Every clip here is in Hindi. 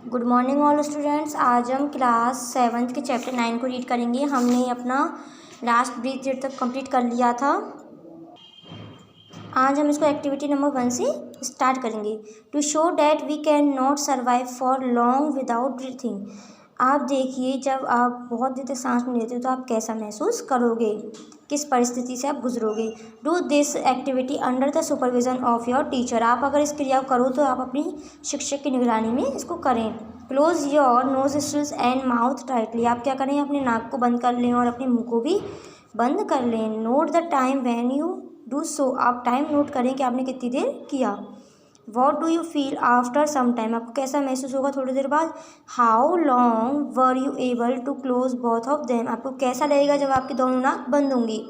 Good morning all students. आज हम क्लास 7th के चैप्टर 9 को रीड करेंगे। हमने अपना लास्ट ब्रीथ रीड तक कंप्लीट कर लिया था। आज हम इसको एक्टिविटी नंबर 1 से स्टार्ट करेंगे। To show that we can not survive for long without breathing. आप देखिए, जब आप बहुत देर तक सांस नहीं लेते हो तो आप कैसा महसूस करोगे, किस परिस्थिति से आप गुजरोगे। Do this activity under the supervision of your teacher. आप अगर इस क्रिया को करो तो आप अपनी शिक्षक की निगरानी में इसको करें। Close your nostrils and mouth tightly. आप क्या करें, अपने नाक को बंद कर लें और अपने मुंह को भी बंद कर लें। Note the time when you do so. आप टाइम नोट करें कि आपने कितनी देर किया। What do you feel after some time. आपको कैसा महसूस होगा थोड़ी देर बाद। How long were you able to close both of them. आपको कैसा लगेगा जब आपकी दोनों नाक बंद होंगी।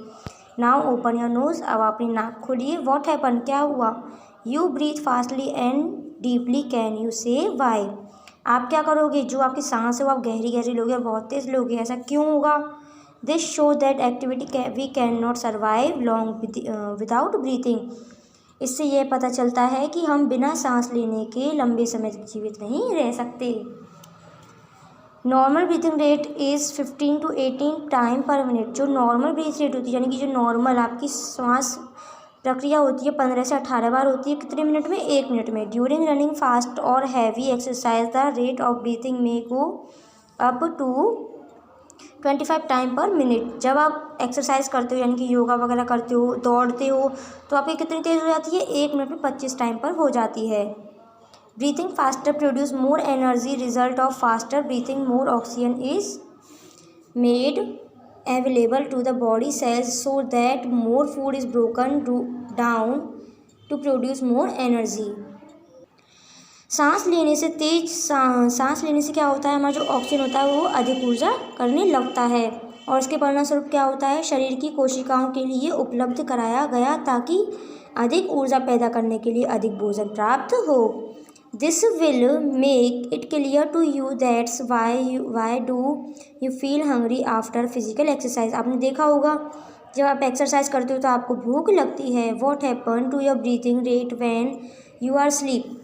Now open your nose. अब अपनी नाक खोलिए। वॉट हैपन, क्या हुआ। You breathe fastly and deeply. Can you से वाई। आप क्या करोगे, जो आपकी सांस है वो आप गहरी गहरी लोगे और बहुत तेज लोगे। ऐसा क्यों होगा। This show that activity we can not survive long without breathing. इससे यह पता चलता है कि हम बिना सांस लेने के लंबे समय तक जीवित नहीं रह सकते। Normal breathing rate is 15 to 18 time per minute. जो नॉर्मल ब्रीथ रेट होती है, यानी कि जो नॉर्मल आपकी श्वास प्रक्रिया होती है, 15 से 18 बार होती है। कितने मिनट में, 1 मिनट में। ड्यूरिंग रनिंग फास्ट और heavy exercise the rate of breathing में go up to 25 time per minute. जब आप एक्सरसाइज करते हो, यानी कि योगा वगैरह करते हो, दौड़ते हो, तो आपकी कितनी तेज़ हो जाती है, 1 मिनट में 25 टाइम पर हो जाती है। Breathing faster produce more energy. Result of faster breathing, more oxygen is made available to the body cells so that more food is broken down to produce more energy. सांस लेने से सांस लेने से क्या होता है, हमारा जो ऑक्सीजन होता है वो अधिक ऊर्जा करने लगता है और इसके परिणामस्वरूप क्या होता है, शरीर की कोशिकाओं के लिए उपलब्ध कराया गया ताकि अधिक ऊर्जा पैदा करने के लिए अधिक भोजन प्राप्त हो। This will make it clear to you that's why do you feel hungry after physical exercise. आपने देखा होगा, जब आप एक्सरसाइज करते हो तो आपको भूख लगती है। What happen to your breathing rate when you are sleep.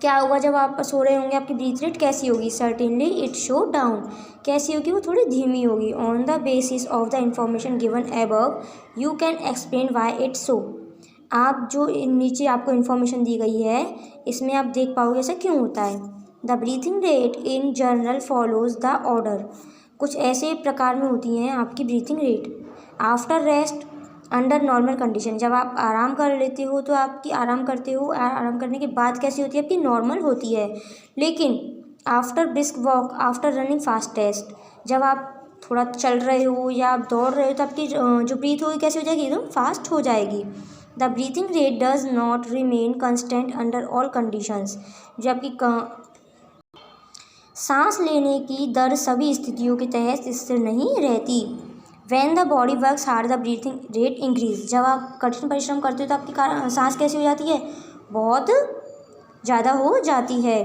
क्या होगा जब आप सो रहे होंगे, आपकी ब्रीथ रेट कैसी होगी। Certainly it show down. कैसी होगी, वो थोड़ी धीमी होगी। On the basis of the information given above you can explain why it so. आप जो नीचे आपको इन्फॉर्मेशन दी गई है, इसमें आप देख पाओगे ऐसा क्यों होता है। The breathing rate in general follows the order. कुछ ऐसे प्रकार में होती हैं आपकी breathing rate. After rest under normal condition. जब आप आराम कर लेते हो तो आपकी आराम करते हो, आराम करने के बाद कैसी होती है, आपकी नॉर्मल होती है। लेकिन after brisk walk, after running fastest, जब आप थोड़ा चल रहे हो या आप दौड़ रहे हो तो आपकी जो ब्रीथ होगी कैसी हो जाएगी, एकदम फास्ट हो जाएगी। The breathing rate does not remain constant under all conditions. जो आपकी सांस लेने की दर सभी स्थितियों के तहत स्थिर नहीं रहती। When the body works hard the breathing rate increase. जब आप कठिन परिश्रम करते हो तो आपकी सांस कैसी हो जाती है, बहुत ज़्यादा हो जाती है।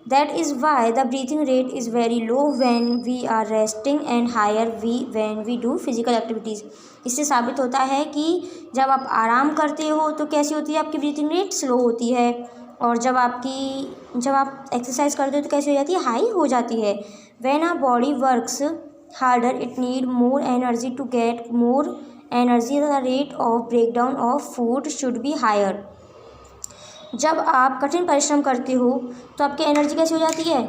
That is why the breathing rate is very low when we are resting and higher when we do physical activities. इससे साबित होता है कि जब आप आराम करते हो तो कैसी होती है, आपकी ब्रीथिंग रेट स्लो होती है, और जब आप एक्सरसाइज करते हो तो कैसी हो जाती है, हाई हो जाती है। When our body works harder it need more energy to get more energy the rate of breakdown of food should be higher। जब आप कठिन परिश्रम करते हो तो आपकी एनर्जी कैसी हो जाती है,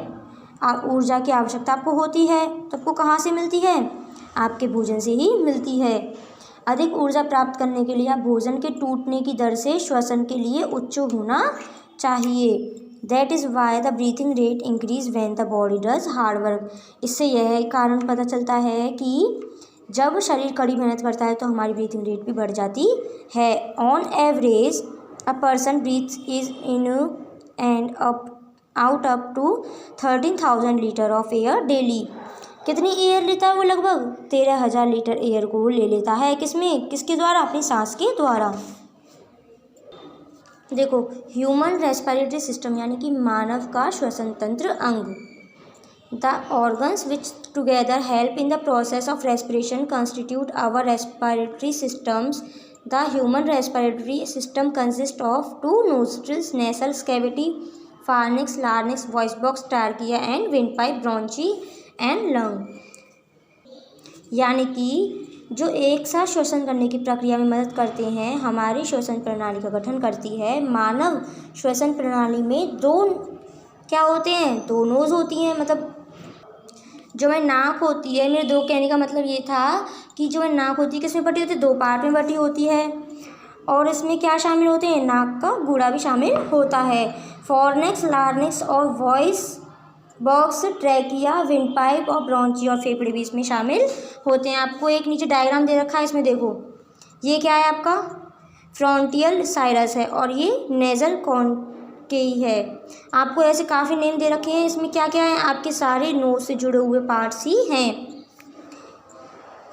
ऊर्जा की आवश्यकता आपको होती है, तो आपको कहाँ से मिलती है, आपके भोजन से ही मिलती है। अधिक ऊर्जा प्राप्त करने के लिए आप भोजन के टूटने की दर से श्वसन के लिए उच्च होना चाहिए। That is why the breathing rate increase when the body does hard work. इससे यह कारण पता चलता है कि जब शरीर कड़ी मेहनत करता है तो हमारी ब्रीथिंग रेट भी बढ़ जाती है। On average a person breathe is in and out up to 13,000 litre of air daily. कितनी एयर लेता है वो, लगभग 13,000 लीटर एयर को ले लेता है। किसके द्वारा, अपनी सांस के द्वारा। देखो, ह्यूमन रेस्पिरेटरी सिस्टम यानी कि मानव का श्वसन तंत्र अंग। The organs which together help in the process of respiration constitute our respiratory systems. The human respiratory system consist of 2 nostrils, nasal cavity, pharynx, larynx, voice box, trachea and windpipe, bronchi and lung. यानी कि जो एक साथ श्वसन करने की प्रक्रिया में मदद करते हैं, हमारी श्वसन प्रणाली का गठन करती है। मानव श्वसन प्रणाली में दो क्या होते हैं, दो नोज़ होती हैं। मतलब जो मैं नाक होती है, मेरे दो कहने का मतलब ये था कि जो मैं नाक होती है किसमें बटी होती है, दो पार्ट में बटी होती है। और इसमें क्या शामिल होते हैं, नाक का गूड़ा भी शामिल होता है। फॉर्निक्स, लार्निक्स और वॉइस बॉक्स, ट्रैकिया, विंडपाइप और ब्रोंची और फेफड़े भी इसमें शामिल होते हैं। आपको एक नीचे डायग्राम दे रखा है, इसमें देखो ये क्या है, आपका फ्रंटियल साइरस है और ये नेजल कॉन्केई है। आपको ऐसे काफ़ी नेम दे रखे हैं। इसमें क्या क्या है, आपके सारे नोज से जुड़े हुए पार्ट्स ही हैं।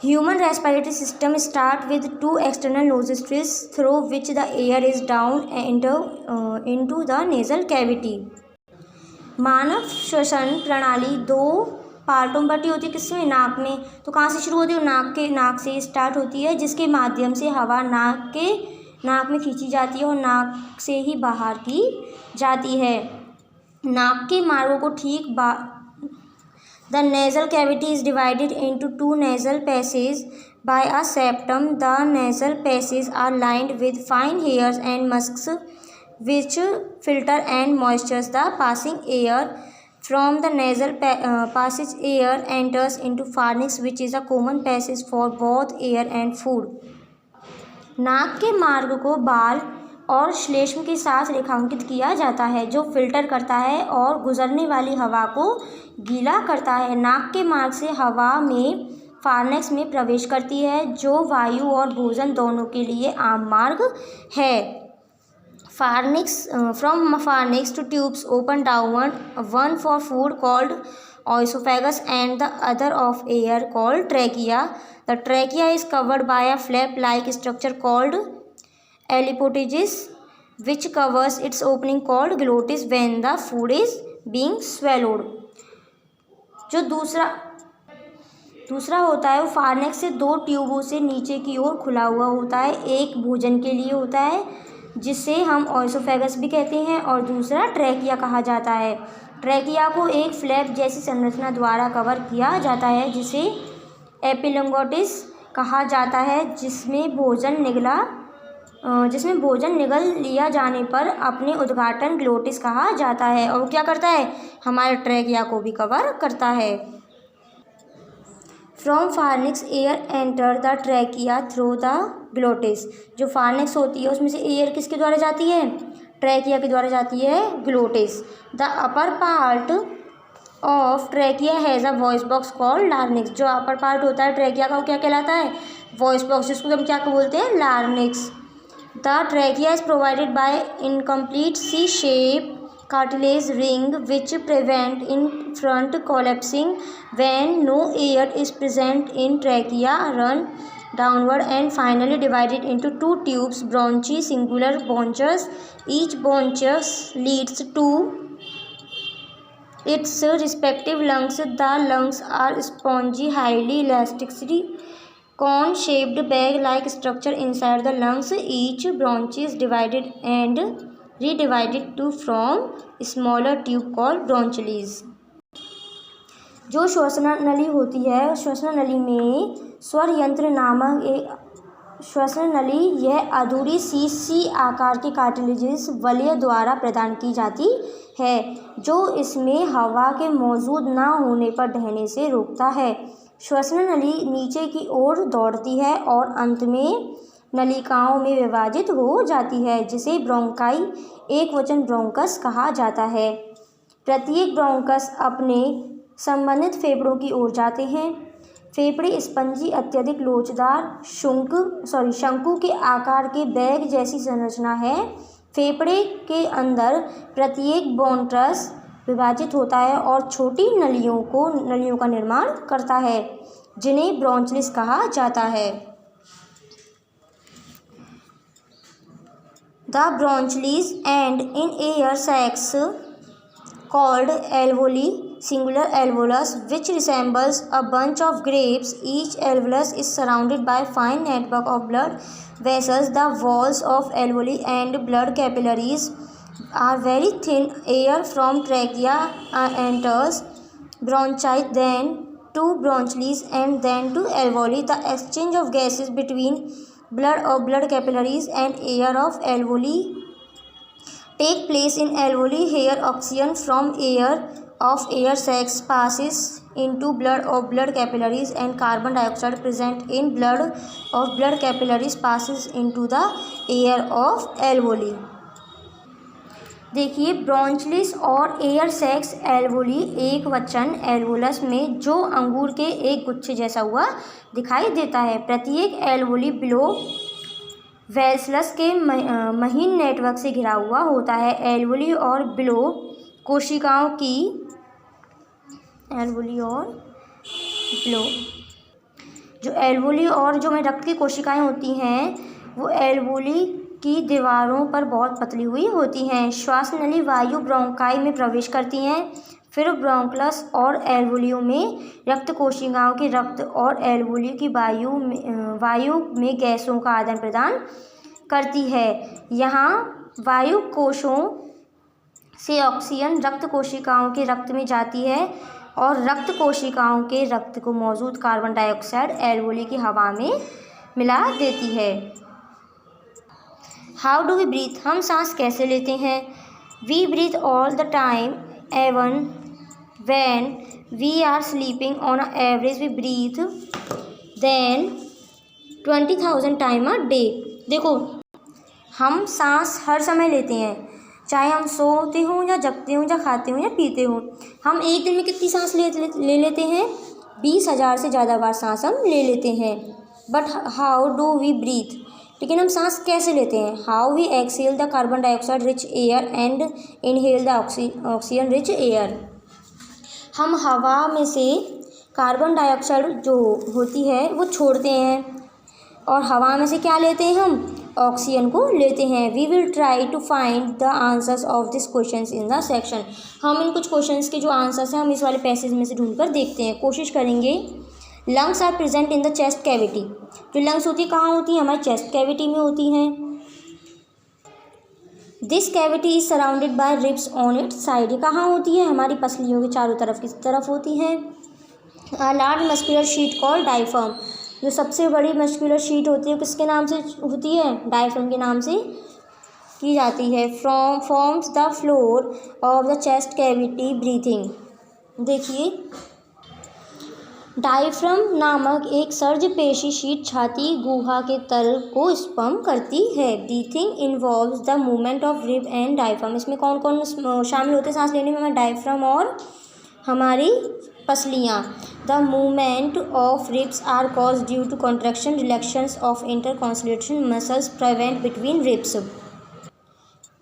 Human respiratory system start with two external nostrils through which the air is down into the nasal cavity. मानव श्वसन प्रणाली दो पार्टों में बटी होती है। किसमें, नाक में। तो कहाँ से शुरू होती है, नाक से स्टार्ट होती है, जिसके माध्यम से हवा नाक में खींची जाती है और नाक से ही बाहर की जाती है। नाक के मार्गों को ठीक The nasal cavity is divided into two nasal passages by a septum. The nasal passages are lined with fine hairs and muscs which filter and moisture the passing air. From the nasal passage, air enters into pharynx, which is a common passage for both air and food. नाक के मार्ग को बाल और श्लेष्म के साथ रेखांकित किया जाता है, जो फिल्टर करता है और गुजरने वाली हवा को गीला करता है। नाक के मार्ग से हवा में फार्नेक्स में प्रवेश करती है, जो वायु और भोजन दोनों के लिए आम मार्ग है। From pharynx two tubes open downward, one for food called oesophagus and the other of air called trachea. The trachea is covered by a flap like structure called एलिपोटेजिस which covers its opening called glottis when the food is being swallowed. जो दूसरा होता है वो फार्नेक्स से दो ट्यूबों से नीचे की ओर खुला हुआ होता है। एक भोजन के लिए होता है जिसे हम ओएसोफेगस भी कहते हैं और दूसरा ट्रैकिया कहा जाता है। ट्रैकिया को एक फ्लैप जैसी संरचना द्वारा कवर किया जाता है जिसे एपिलॉन्गोटिस कहा जाता है, जिसमें भोजन निगल लिया जाने पर अपने उद्घाटन ग्लोटिस कहा जाता है। और वो क्या करता है, हमारे ट्रैकिया को भी कवर करता है। From pharynx air enter the trachea through the glottis. जो फार्निक्स होती है उसमें से एयर किसके द्वारा जाती है, ट्रैकिया के द्वारा जाती है, glottis. The upper part of trachea has a voice box called larynx. जो अपर पार्ट होता है ट्रैकिया का वो क्या कहलाता है, वॉइस बॉक्स, जिसको हम क्या बोलते हैं, लार्निक्स। The trachea is provided by incomplete C-shaped cartilage ring which prevent in front collapsing when no air is present in trachea. Run downward and finally divided into two tubes, bronchi, singular bronchus. Each bronchus leads to its respective lungs. The lungs are spongy, highly elastic cone-shaped bag-like structure inside the lungs. Each bronchi is divided and redivided to form smaller tube called bronchioles. जो श्वसननली होती है, श्वसननली में स्वर यंत्र नामक एक श्वसननली, यह अधूरी सी आकार के कार्टिलेजेस वलय द्वारा प्रदान की जाती है, जो इसमें हवा के मौजूद न होने पर ढहने से रोकता है। श्वसननली नीचे की ओर दौड़ती है और अंत में नलिकाओं में विभाजित हो जाती है, जिसे ब्रोंकाई एकवचन ब्रोंकस कहा जाता है। प्रत्येक ब्रोंकस अपने संबंधित फेफड़ों की ओर जाते हैं। फेफड़े स्पंजी अत्यधिक लोचदार शंकु के आकार के बैग जैसी संरचना है। फेफड़े के अंदर प्रत्येक ब्रोंटस विभाजित होता है और छोटी नलियों का निर्माण करता है, जिन्हें ब्रोंचलिस कहा जाता है। The bronchioles end in air sacs called alveoli, singular alveolus, which resembles a bunch of grapes. Each alveolus is surrounded by fine network of blood vessels. The walls of alveoli and blood capillaries are very thin. Air from trachea enters bronchi, then to bronchioles and then to alveoli. The exchange of gases between blood of blood capillaries and air of alveoli take place in alveoli. Here oxygen from air of air sacs passes into blood of blood capillaries and carbon dioxide present in blood of blood capillaries passes into the air of alveoli. देखिए ब्रोंचलिस और एयर सेक्स एल्वोली एक वचन एल्वोलस में जो अंगूर के एक गुच्छे जैसा हुआ दिखाई देता है। प्रत्येक एल्वोली बिलो वेल्सलस के महीन नेटवर्क से घिरा हुआ होता है। एल्वोली और बिलो कोशिकाओं की एल्वोली और जो में रक्त की कोशिकाएं होती हैं वो एल्वोली की दीवारों पर बहुत पतली हुई होती हैं। श्वास नली वायु ब्रोंकाई में प्रवेश करती हैं, फिर ब्रोंकलस और एल्वोलियों में रक्त कोशिकाओं के रक्त और एल्वोली की वायु में गैसों का आदान प्रदान करती है। यहाँ वायु कोशों से ऑक्सीजन रक्त कोशिकाओं के रक्त में जाती है और रक्त कोशिकाओं के रक्त को मौजूद कार्बन डाइऑक्साइड एल्वोली की हवा में मिला देती है। हाउ डू वी ब्रीथ, हम सांस कैसे लेते हैं। We breathe all the time even when we are sleeping on average we breathe then 20,000 time a day. देखो हम सांस हर समय लेते हैं, चाहे हम सोते हों या जगते हों या खाते हों या पीते हों। हम एक दिन में कितनी सांस ले लेते हैं, 20,000 से ज़्यादा बार सांस हम ले लेते हैं। But how do we breathe, लेकिन हम सांस कैसे लेते हैं। How we exhale the carbon dioxide rich air and inhale the oxygen rich air. हम हवा में से कार्बन डाइऑक्साइड जो होती है वो छोड़ते हैं और हवा में से क्या लेते हैं, हम ऑक्सीजन को लेते हैं। We will try to find the answers of this question in the section. हम इन कुछ क्वेश्चंस के जो आंसर्स हैं हम इस वाले पैसेज में से ढूंढ कर देखते हैं, कोशिश करेंगे। Lungs are present in the chest cavity. जो लंग्स होती है कहाँ होती हैं, हमारे चेस्ट कैविटी में होती हैं। This cavity is surrounded by ribs on it's side. ये कहाँ होती है, हमारी पसलियों के चारों तरफ किस तरफ होती हैं। A large muscular sheet called diaphragm. जो सबसे बड़ी मस्कुलर शीट होती है किसके नाम से होती है, डायफ्राम के नाम से की जाती है। Forms the floor of the chest cavity breathing. देखिए डायफ्राम नामक एक सर्ज पेशी शीट छाती गुहा के तल को स्पम करती है। Breathing involves the movement of rib end diaphragm. इसमें कौन कौन शामिल होते हैं सांस लेने में, हमारे डायफ्राम और हमारी पसलियाँ। The movement of ribs are cause due to contraction relaxations of intercostal muscles prevent between ribs.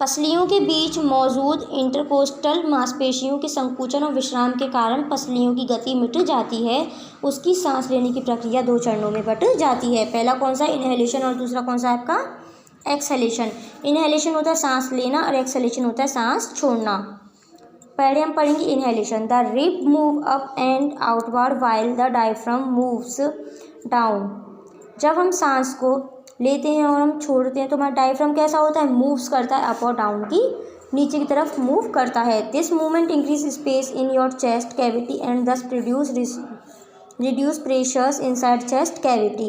पसलियों के बीच मौजूद इंटरकोस्टल मांसपेशियों के संकुचन और विश्राम के कारण पसलियों की गति मिट जाती है। उसकी सांस लेने की प्रक्रिया 2 चरणों में बट जाती है। पहला कौन सा, इनहेलेशन, और दूसरा कौन सा आपका, एक्सहेलेशन। इनहेलेशन होता है सांस लेना और एक्सहेलेशन होता है सांस छोड़ना। पहले हम पढ़ेंगे inhalation. The rib move up and outward while the diaphragm moves down. जब हम सांस को लेते हैं और हम छोड़ते हैं तो हमारा डायफ्राम कैसा होता है, मूव्स करता है अप और डाउन की नीचे की तरफ मूव करता है। This movement increase space in your chest cavity and thus reduce pressures inside chest cavity.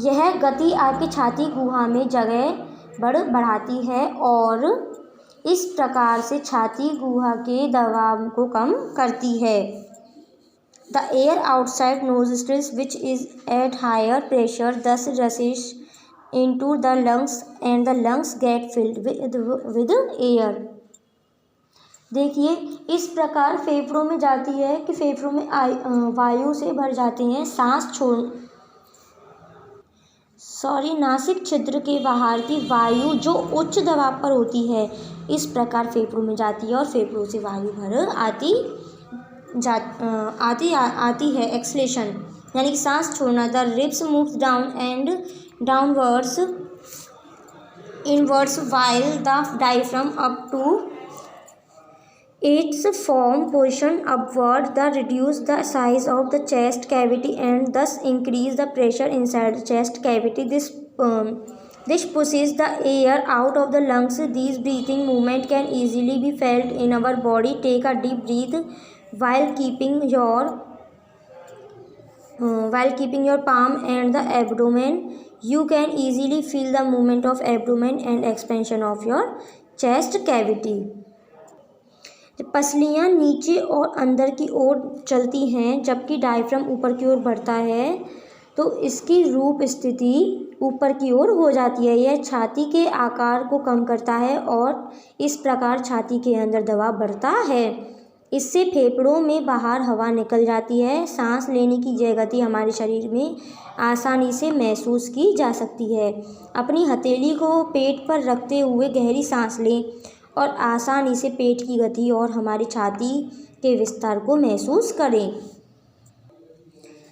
यह गति आपकी छाती गुहा में जगह बढ़ाती है और इस प्रकार से छाती गुहा के दबाव को कम करती है। The air outside nostrils, which is at higher pressure, thus rushes into the lungs and the lungs get filled with air. देखिए इस प्रकार फेफड़ों में जाती है कि फेफड़ों में वायु से भर जाते हैं। नासिक छिद्र के बाहर की वायु जो उच्च दबाव पर होती है इस प्रकार फेफड़ों में जाती है और फेफड़ों से वायु भर आती है। एक्सलेशन यानी कि सांस छोड़ना। The ribs moves down and downwards inwards while the diaphragm up to its form position upward. The reduce the size of the chest cavity and thus increase the pressure inside the chest cavity. This This pushes the air out of the lungs. These breathing movement can easily be felt in our body. Take a deep breath while keeping your palm and the abdomen. You can easily feel the movement of abdomen and expansion of your chest cavity. पसलियाँ नीचे और अंदर की ओर चलती हैं जबकि डायफ्राम ऊपर की ओर बढ़ता है तो इसकी रूप स्थिति ऊपर की ओर हो जाती है। यह छाती के आकार को कम करता है और इस प्रकार छाती के अंदर दबाव बढ़ता है। इससे फेफड़ों में बाहर हवा निकल जाती है। सांस लेने की यह गति हमारे शरीर में आसानी से महसूस की जा सकती है। अपनी हथेली को पेट पर रखते हुए गहरी सांस लें और आसानी से पेट की गति और हमारी छाती के विस्तार को महसूस करें।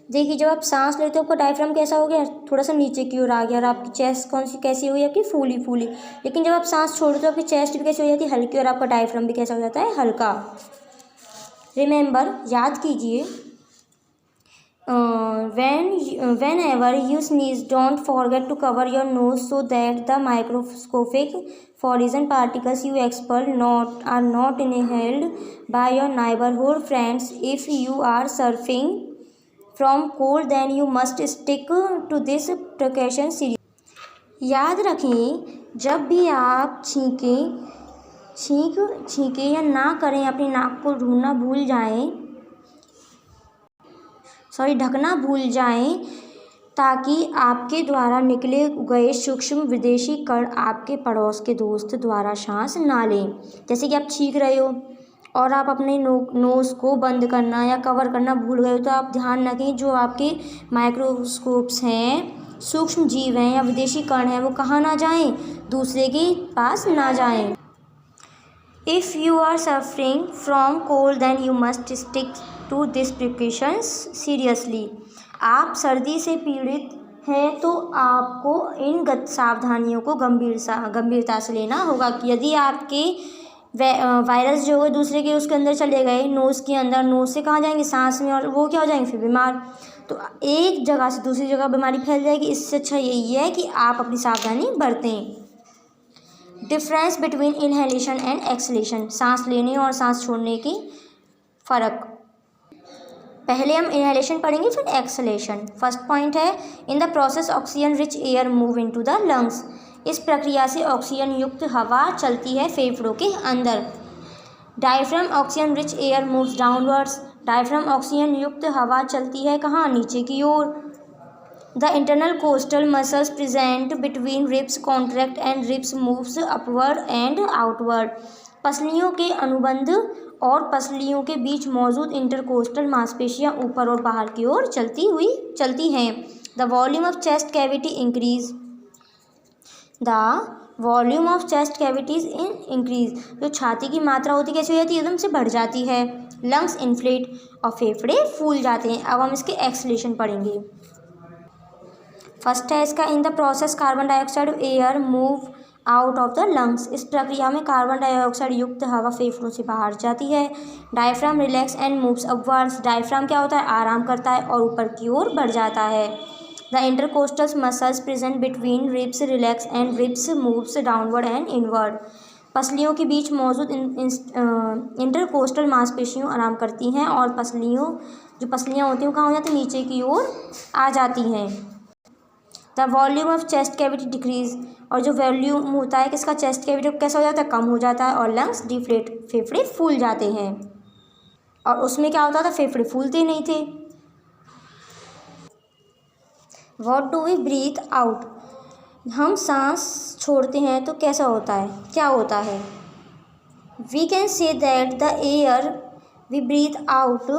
देखिए, जब आप सांस लेते हो आपका डायफ्राम कैसा हो गया, थोड़ा सा नीचे की ओर आ गया और आपकी चेस्ट कैसी हो गई, आपकी फूली फूली। लेकिन जब आप सांस छोड़ते हो आपकी चेस्ट भी कैसी हो जाती है, हल्की, और आपका डायफ्राम भी कैसा हो जाता है, हल्का। रिमेंबर, याद कीजिए, whenever you sneeze, don't forget to cover your nose so that the microscopic foreign particles you expel are not inhaled by your neighborhood friends. If you are suffering from cold, then you must stick to this precaution seriously. याद रखें, जब भी आप छींकें या ना करें, अपनी नाक को ढकना भूल जाएं ताकि आपके द्वारा निकले गए सूक्ष्म विदेशी कण आपके पड़ोस के दोस्त द्वारा सांस ना लें। जैसे कि आप छींक रहे हो और आप अपने नोज़ को बंद करना या कवर करना भूल गए हो तो आप ध्यान रखें जो आपके माइक्रोस्कोप्स हैं, सूक्ष्म जीव हैं या विदेशी कण हैं, वो कहाँ ना जाएं, दूसरे के पास ना जाएं। If you are suffering from cold, then you must stick to these precautions seriously. आप सर्दी से पीड़ित हैं तो आपको इन सावधानियों को गंभीरता से लेना होगा। कि यदि आपके वायरस जो है दूसरे के उसके अंदर चले गए, नोज़ के अंदर, नोज़ से कहाँ जाएंगे, सांस में, और वो क्या हो जाएंगे, फिर बीमार। तो एक जगह से दूसरी जगह बीमारी फैल जाएगी। इससे अच्छा यही है कि आप अपनी सावधानी बरतें। Difference between inhalation and acceleration, सांस लेने और सांस छोड़ने की फ़र्क। पहले हम इनहेलेशन पढ़ेंगे फिर एक्सलेशन। फर्स्ट पॉइंट है, इन the process oxygen rich air move into the lungs. इस प्रक्रिया से ऑक्सीजन युक्त हवा चलती है फेफड़ों के अंदर। Diaphragm oxygen rich air moves downwards. Diaphragm oxygen युक्त हवा चलती है कहाँ, नीचे की ओर। The internal costal muscles present between ribs contract and ribs moves upward and outward. पसलियों के अनुबंध और पसलियों के बीच मौजूद इंटरकोस्टल मांसपेशियां ऊपर और बाहर की ओर चलती हैं। The volume of chest cavity increase. The volume of chest cavities increase. जो छाती की मात्रा होती कैसी हो जाती है, एकदम से बढ़ जाती है। Lungs inflate और फेफड़े फूल जाते हैं। अब हम इसके एक्सलेशन पढ़ेंगे। फर्स्ट है इसका, इन the process carbon dioxide air move out of the lungs. इस प्रक्रिया में कार्बन डाइऑक्साइड युक्त हवा फेफड़ों से बाहर जाती है। Diaphragm relax and moves upwards. Diaphragm क्या होता है, आराम करता है और ऊपर की ओर बढ़ जाता है। The intercostal muscles present between ribs relax and ribs moves downward and inward. पसलियों के बीच मौजूद इंटरकोस्टल मांसपेशियों आराम करती हैं और पसलियाँ होती हैं वो कहाँ हो जाती हैं, नीचे की ओर आ जाती हैं। The volume of chest cavity decrease. और जो वॉल्यूम होता है किसका, चेस्ट कैविटी कैसा हो जाता है, कम हो जाता है। और लंग्स डिफ्लेट, फेफड़े फूल जाते हैं। और उसमें क्या होता था, फेफड़े फूलते नहीं थे। What do we breathe out. हम सांस छोड़ते हैं तो कैसा होता है, क्या होता है। We can say that the air we breathe out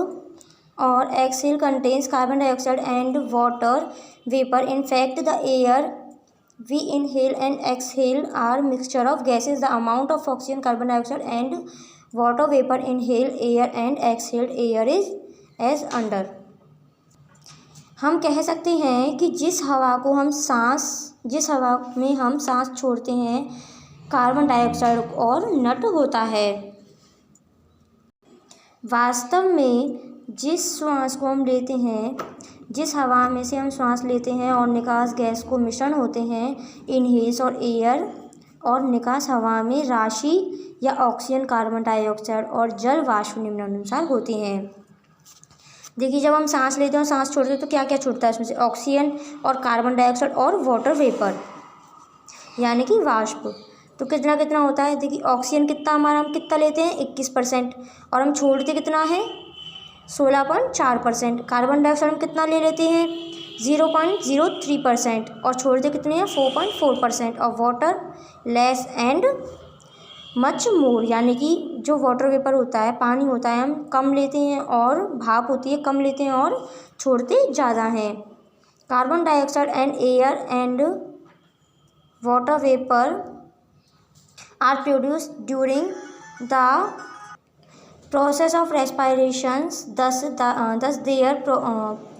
और exhale contains carbon dioxide and water vapor. In fact, the air we inhale and exhale are mixture of gases. The amount of oxygen, carbon dioxide and water vapor inhaled air and exhaled air is as under. हम कह सकते हैं कि जिस हवा में हम सांस छोड़ते हैं कार्बन डाइऑक्साइड और नट होता है। वास्तव में जिस श्वास को हम लेते हैं जिस हवा में से हम सांस लेते हैं और निकास गैस को मिश्रण होते हैं, इनहेल्स और एयर और निकास हवा में राशि या ऑक्सीजन, कार्बन डाइऑक्साइड और जल वाष्प निम्नानुसार होते हैं। देखिए, जब हम सांस लेते हैं और सांस छोड़ते हैं तो क्या क्या छूटता है इसमें से? ऑक्सीजन और कार्बन डाइऑक्साइड और वाटर वेपर यानी कि वाष्प। तो कितना कितना होता है? देखिए, ऑक्सीजन कितना हमारा, हम कितना लेते हैं? 21%, और हम छोड़ते कितना है? 16.4%। कार्बन डाइऑक्साइड हम कितना ले लेते हैं? 0.03%, और छोड़ते कितने हैं? 4.4%। और water less and much more, यानी कि जो वाटर वेपर होता है, पानी होता है, हम कम लेते हैं, और भाप होती है कम लेते हैं और छोड़ते ज़्यादा हैं। Carbon dioxide and air and water vapour are produced during the process of respirations, thus their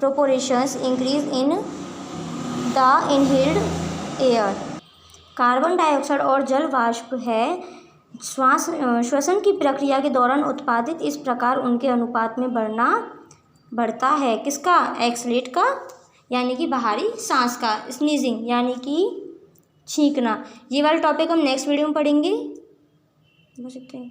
proportions increase in the inhaled air। Carbon dioxide और जल वाष्प है श्वसन की प्रक्रिया के दौरान उत्पादित, इस प्रकार उनके अनुपात में बढ़ता है। किसका? एक्सलेट का, यानी कि बाहरी सांस का। स्नीजिंग यानी कि छींकना। ये वाला टॉपिक हम नेक्स्ट वीडियो में पढ़ेंगे। बस इतना ही।